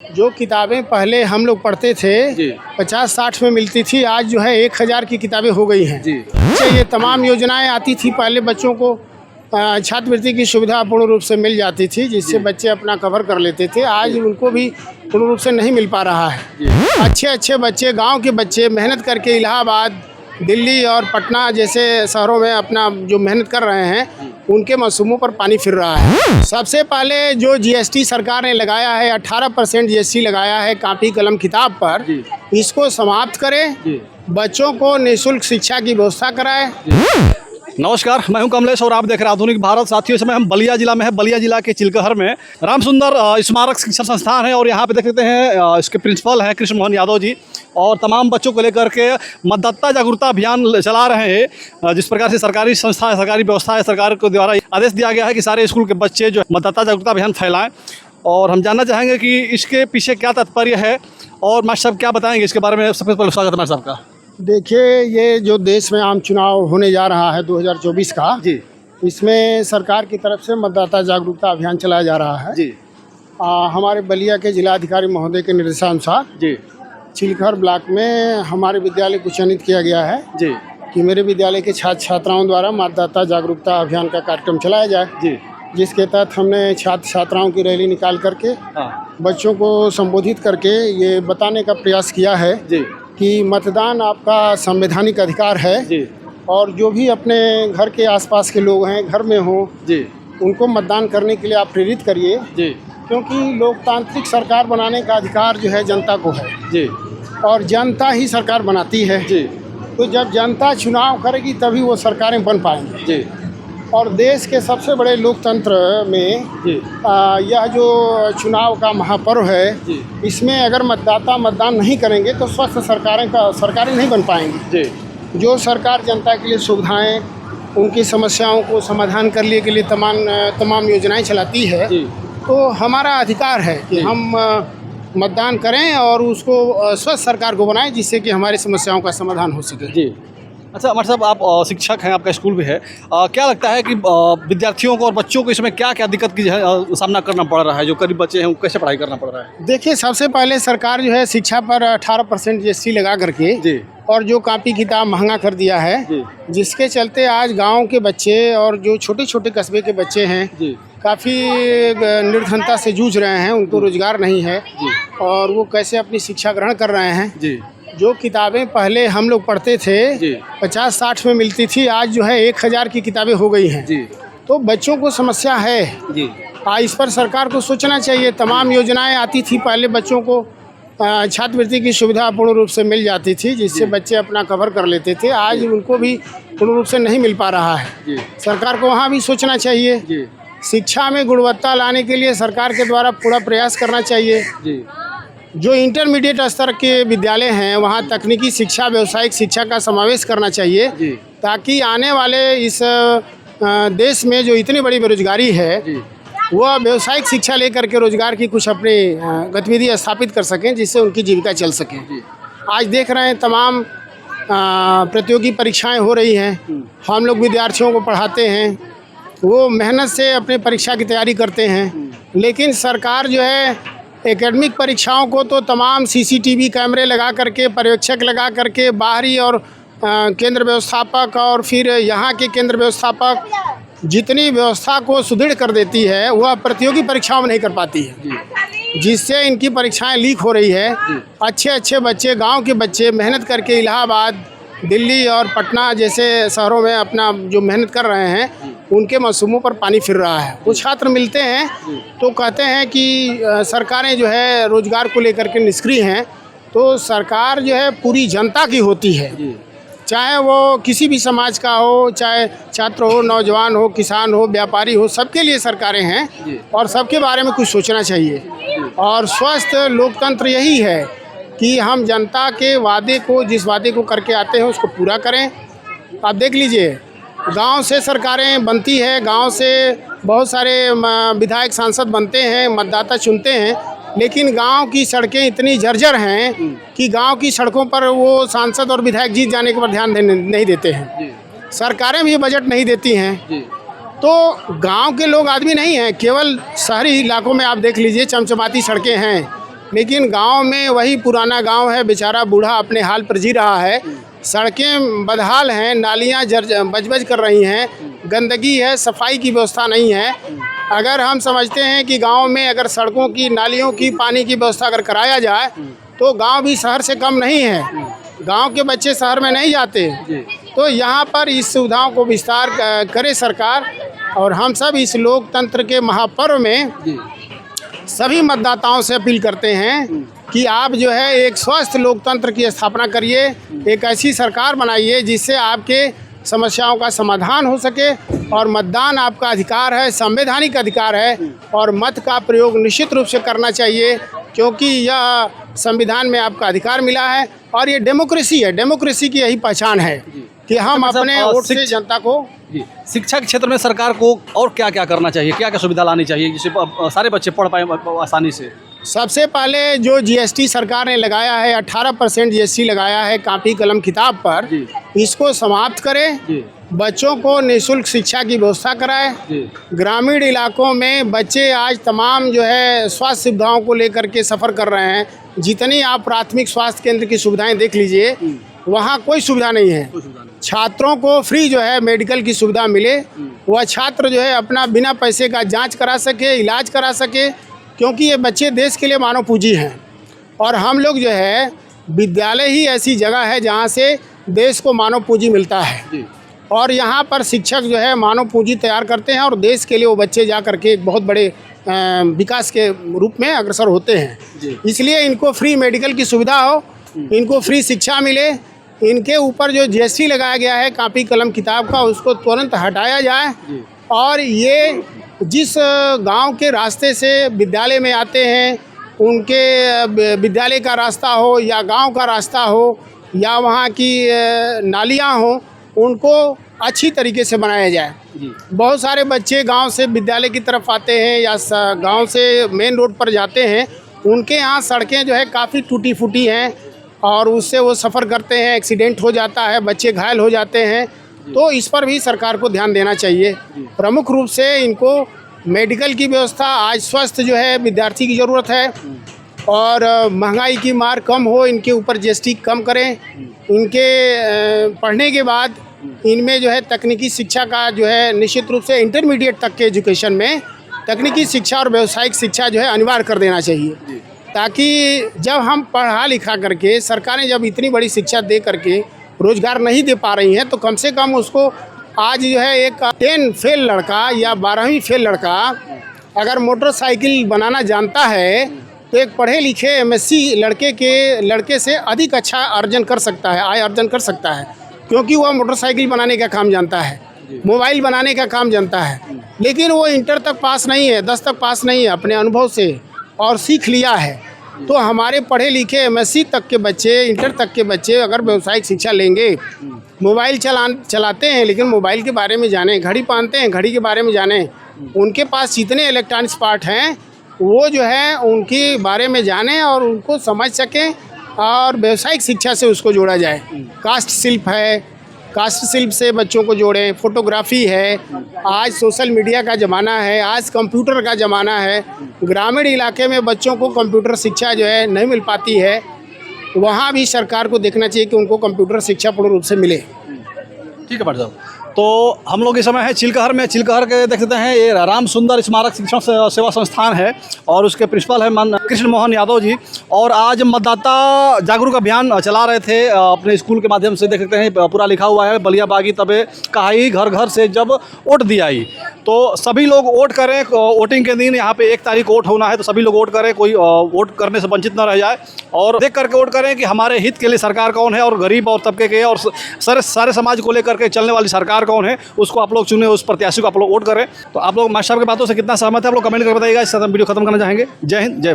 जो किताबें पहले हम लोग पढ़ते थे जी। 50-60 में मिलती थी, आज जो है 1000 की किताबें हो गई हैं। जी। ये तमाम योजनाएं आती थी, पहले बच्चों को छात्रवृत्ति की सुविधा पूर्ण रूप से मिल जाती थी, जिससे बच्चे अपना कवर कर लेते थे। आज उनको भी पूर्ण रूप से नहीं मिल पा रहा है। अच्छे अच्छे बच्चे, गांव के बच्चे मेहनत करके इलाहाबाद, दिल्ली और पटना जैसे शहरों में अपना जो मेहनत कर रहे हैं, उनके मसूमों पर पानी फिर रहा है। सबसे पहले जो जीएसटी सरकार ने लगाया है, 18% जीएसटी लगाया है कापी कलम किताब पर, इसको समाप्त करें, बच्चों को निःशुल्क शिक्षा की व्यवस्था कराएं। नमस्कार, मैं हूं कमलेश और आप देख रहे हैं आधुनिक भारत। साथियों, इस समय हम बलिया जिला में है। बलिया जिला के चिलकहर में राम सुंदर स्मारक शिक्षण संस्थान है और यहाँ पे देख सकते हैं इसके प्रिंसिपल हैं कृष्ण मोहन यादव जी, और तमाम बच्चों को लेकर के मतदाता जागरूकता अभियान चला रहे हैं। जिस प्रकार से सरकारी संस्था है, सरकारी व्यवस्था है, सरकार के द्वारा आदेश दिया गया है कि सारे स्कूल के बच्चे जो मतदाता जागरूकता अभियान फैलाएँ, और हम जानना चाहेंगे कि इसके पीछे क्या तात्पर्य है और मास्टर साहब क्या बताएंगे इसके बारे में। सबसे पहले स्वागत है मास्टर साहब का। देखिए, ये जो देश में आम चुनाव होने जा रहा है 2024 का जी, इसमें सरकार की तरफ से मतदाता जागरूकता अभियान चलाया जा रहा है। जी, हमारे बलिया के जिलाधिकारी महोदय के निर्देशानुसार जी, चिलखर ब्लॉक में हमारे विद्यालय को चयनित किया गया है जी, कि मेरे विद्यालय के छात्र छात्राओं द्वारा मतदाता जागरूकता अभियान का कार्यक्रम चलाया जाए, जी, जिसके तहत हमने छात्र छात्राओं की रैली निकाल करके बच्चों को संबोधित करके ये बताने का प्रयास किया है जी, कि मतदान आपका संवैधानिक अधिकार है, जी, और जो भी अपने घर के आसपास के लोग हैं, घर में हो, जी, उनको मतदान करने के लिए आप प्रेरित करिए, जी, क्योंकि लोकतांत्रिक सरकार बनाने का अधिकार जो है जनता को है, जी, और जनता ही सरकार बनाती है। जी, तो जब जनता चुनाव करेगी तभी वो सरकारें बन पाएंगी। जी, और देश के सबसे बड़े लोकतंत्र में जी, यह जो चुनाव का महापर्व है, जी, इसमें अगर मतदाता मतदान नहीं करेंगे तो स्वस्थ सरकारें नहीं बन पाएंगी। जी, जो सरकार जनता के लिए सुविधाएं, उनकी समस्याओं को समाधान करने के लिए तमाम योजनाएं चलाती है, तो हमारा अधिकार है कि हम मतदान करें और उसको स्वस्थ सरकार को बनाएं, जिससे कि हमारी समस्याओं का समाधान हो सके। जी। अच्छा मास्टर साहब, आप शिक्षक हैं, आपका स्कूल भी है, क्या लगता है कि विद्यार्थियों को और बच्चों को इसमें क्या क्या दिक्कत की सामना करना पड़ रहा है? जो गरीब बच्चे हैं उनको कैसे पढ़ाई करना पड़ रहा है? देखिए, सबसे पहले सरकार जो है शिक्षा पर 18% जीएसटी लगा करके जी, और जो कापी किताब महंगा कर दिया है, जिसके चलते आज गांव के बच्चे और जो छोटे छोटे कस्बे के बच्चे हैं काफ़ी निर्धनता से जूझ रहे हैं, उनको रोजगार नहीं है और वो कैसे अपनी शिक्षा ग्रहण कर रहे हैं। जो किताबें पहले हम लोग पढ़ते थे 50-60 में मिलती थी, आज जो है 1000 की किताबें हो गई हैं। तो बच्चों को समस्या है, इस पर सरकार को सोचना चाहिए। तमाम योजनाएं आती थी, पहले बच्चों को छात्रवृत्ति की सुविधा पूर्ण रूप से मिल जाती थी, जिससे बच्चे अपना कवर कर लेते थे। आज उनको भी पूर्ण रूप से नहीं मिल पा रहा है। सरकार को वहाँ भी सोचना चाहिए। शिक्षा में गुणवत्ता लाने के लिए सरकार के द्वारा पूरा प्रयास करना चाहिए। जो इंटरमीडिएट स्तर के विद्यालय हैं, वहाँ तकनीकी शिक्षा, व्यावसायिक शिक्षा का समावेश करना चाहिए, ताकि आने वाले इस देश में जो इतनी बड़ी बेरोजगारी है, वह व्यावसायिक शिक्षा लेकर के रोजगार की कुछ अपनी गतिविधि स्थापित कर सकें, जिससे उनकी जीविका चल सके। आज देख रहे हैं तमाम प्रतियोगी परीक्षाएं हो रही हैं, हम लोग विद्यार्थियों को पढ़ाते हैं, वो मेहनत से अपने परीक्षा की तैयारी करते हैं, लेकिन सरकार जो है एकेडमिक परीक्षाओं को तो तमाम सीसीटीवी कैमरे लगा करके, पर्यवेक्षक लगा करके, बाहरी और केंद्र व्यवस्थापक और फिर यहाँ के केंद्र व्यवस्थापक जितनी व्यवस्था को सुदृढ़ कर देती है, वह प्रतियोगी परीक्षाओं में नहीं कर पाती है, जिससे इनकी परीक्षाएं लीक हो रही है। अच्छे अच्छे बच्चे, गांव के बच्चे मेहनत करके इलाहाबाद, दिल्ली और पटना जैसे शहरों में अपना जो मेहनत कर रहे हैं, उनके मसूमों पर पानी फिर रहा है। वो छात्र मिलते हैं तो कहते हैं कि सरकारें जो है रोजगार को लेकर के निष्क्रिय हैं। तो सरकार जो है पूरी जनता की होती है, चाहे वो किसी भी समाज का हो, चाहे छात्र हो, नौजवान हो, किसान हो, व्यापारी हो, सबके लिए सरकारें हैं और सबके बारे में कुछ सोचना चाहिए। और स्वस्थ लोकतंत्र यही है कि हम जनता के वादे को, जिस वादे को करके आते हैं, उसको पूरा करें। आप देख लीजिए, गांव से सरकारें बनती है, गांव से बहुत सारे विधायक सांसद बनते हैं, मतदाता चुनते हैं, लेकिन गांव की सड़कें इतनी जर्जर हैं कि गांव की सड़कों पर वो सांसद और विधायक जीत जाने के पर ध्यान नहीं देते हैं। सरकारें भी बजट नहीं देती हैं। तो गांव के लोग आदमी नहीं हैं, केवल शहरी इलाकों में आप देख लीजिए चमचमाती सड़कें हैं, लेकिन गांव में वही पुराना गांव है, बेचारा बूढ़ा अपने हाल पर जी रहा है। सड़कें बदहाल हैं, नालियां बज कर रही हैं, गंदगी है, सफाई की व्यवस्था नहीं है। अगर हम समझते हैं कि गांव में अगर सड़कों की, नालियों की, पानी की व्यवस्था अगर कराया जाए तो गांव भी शहर से कम नहीं है। गांव के बच्चे शहर में नहीं जाते। तो यहाँ पर इस सुविधाओं को विस्तार करे सरकार, और हम सब इस लोकतंत्र के महापर्व में सभी मतदाताओं से अपील करते हैं कि आप जो है एक स्वस्थ लोकतंत्र की स्थापना करिए, एक ऐसी सरकार बनाइए जिससे आपके समस्याओं का समाधान हो सके। और मतदान आपका अधिकार है, संवैधानिक अधिकार है, और मत का प्रयोग निश्चित रूप से करना चाहिए, क्योंकि यह संविधान में आपका अधिकार मिला है और ये डेमोक्रेसी है। डेमोक्रेसी की यही पहचान है कि हम अपने वोट से जनता को। शिक्षा के क्षेत्र में सरकार को और क्या क्या करना चाहिए, क्या क्या सुविधा लानी चाहिए जिससे सारे बच्चे पढ़ पाए आसानी से? सबसे पहले जो जीएसटी सरकार ने लगाया है, 18% जीएसटी लगाया है कापी कलम किताब पर, इसको समाप्त करें। बच्चों को निःशुल्क शिक्षा की व्यवस्था कराएं। ग्रामीण इलाकों में बच्चे आज तमाम जो है स्वास्थ्य सुविधाओं को लेकर के सफ़र कर रहे हैं। जितनी आप प्राथमिक स्वास्थ्य केंद्र की सुविधाएं देख लीजिए, वहाँ कोई सुविधा नहीं है। छात्रों को फ्री जो है मेडिकल की सुविधा मिले, वह छात्र जो है अपना बिना पैसे का जांच करा सके, इलाज करा सके, क्योंकि ये बच्चे देश के लिए मानव पूंजी हैं। और हम लोग जो है, विद्यालय ही ऐसी जगह है जहाँ से देश को मानव पूंजी मिलता है। और यहाँ पर शिक्षक जो है मानव पूंजी तैयार करते हैं और देश के लिए वो बच्चे जा कर के एक बहुत बड़े विकास के रूप में अग्रसर होते हैं। इसलिए इनको फ्री मेडिकल की सुविधा हो, इनको फ्री शिक्षा मिले, इनके ऊपर जो जीएसटी लगाया गया है कापी कलम किताब का, उसको तुरंत हटाया जाए। और ये जिस गांव के रास्ते से विद्यालय में आते हैं, उनके विद्यालय का रास्ता हो या गांव का रास्ता हो या वहाँ की नालियाँ हो, उनको अच्छी तरीके से बनाया जाए। बहुत सारे बच्चे गांव से विद्यालय की तरफ आते हैं या गांव से मेन रोड पर जाते हैं, उनके यहाँ सड़कें जो है काफ़ी टूटी फूटी हैं और उससे वो सफ़र करते हैं, एक्सीडेंट हो जाता है, बच्चे घायल हो जाते हैं। तो इस पर भी सरकार को ध्यान देना चाहिए। प्रमुख रूप से इनको मेडिकल की व्यवस्था, आज स्वस्थ जो है विद्यार्थी की ज़रूरत है, और महंगाई की मार कम हो, इनके ऊपर जीएसटी कम करें। इनके पढ़ने के बाद इनमें जो है तकनीकी शिक्षा का जो है निश्चित रूप से इंटरमीडिएट तक के एजुकेशन में तकनीकी शिक्षा और व्यावसायिक शिक्षा जो है अनिवार्य कर देना चाहिए, ताकि जब हम पढ़ा लिखा करके, सरकारें जब इतनी बड़ी शिक्षा दे करके रोज़गार नहीं दे पा रही हैं, तो कम से कम उसको आज जो है एक 10 फेल लड़का या 12वीं फेल लड़का अगर मोटरसाइकिल बनाना जानता है तो एक पढ़े लिखे एमएससी लड़के से अधिक अच्छा अर्जन कर सकता है, आय अर्जन कर सकता है, क्योंकि वह मोटरसाइकिल बनाने का काम जानता है, मोबाइल बनाने का काम जानता है। लेकिन वो इंटर तक पास नहीं है, 10 तक पास नहीं है अपने अनुभव से, और सीख लिया है। तो हमारे पढ़े लिखे एमएससी तक के बच्चे, इंटर तक के बच्चे अगर व्यावसायिक शिक्षा लेंगे, मोबाइल चलाते हैं लेकिन मोबाइल के बारे में जानें, घड़ी पहनते हैं घड़ी के बारे में जानें, उनके पास जितने इलेक्ट्रॉनिक्स पार्ट हैं वो जो है उनके बारे में जानें और उनको समझ सकें, और व्यावसायिक शिक्षा से उसको जोड़ा जाए। कास्ट शिल्प है, कास्ट शिल्प से बच्चों को जोड़ें। फोटोग्राफी है, आज सोशल मीडिया का ज़माना है, आज कंप्यूटर का ज़माना है। ग्रामीण इलाके में बच्चों को कंप्यूटर शिक्षा जो है नहीं मिल पाती है, वहाँ भी सरकार को देखना चाहिए कि उनको कंप्यूटर शिक्षा पूर्ण रूप से मिले। ठीक है भाई साहब, तो हम लोग इस समय है चिल्कहर में। चिल्कहर के देख सकते हैं, ये राम सुंदर स्मारक शिक्षण सेवा संस्थान है और उसके प्रिंसिपल है कृष्ण मोहन यादव जी। और आज मतदाता जागरूक अभियान चला रहे थे अपने स्कूल के माध्यम से। देख सकते हैं पूरा लिखा हुआ है, बलिया बागी तबे कहाई, घर घर से जब वोट दियाई। तो सभी लोग वोट करें। वोटिंग के दिन यहाँ पे 1 तारीख को वोट होना है, तो सभी लोग वोट करें, कोई वोट करने से वंचित न रह जाए, और देख करके वोट करें कि हमारे हित के लिए सरकार कौन है, और गरीब और तबके के और सारे समाज को लेकर के चलने वाली सरकार कौन है, उसको आप लोग चुने, उस प्रत्याशी को आप लोग वोट करें। तो आप लोग मास्टर साहब की बातों से कितना सहमत है, आप लोग कमेंट करके बताइएगा। इस साथ हम वीडियो खत्म करना चाहेंगे। जय हिंद, जय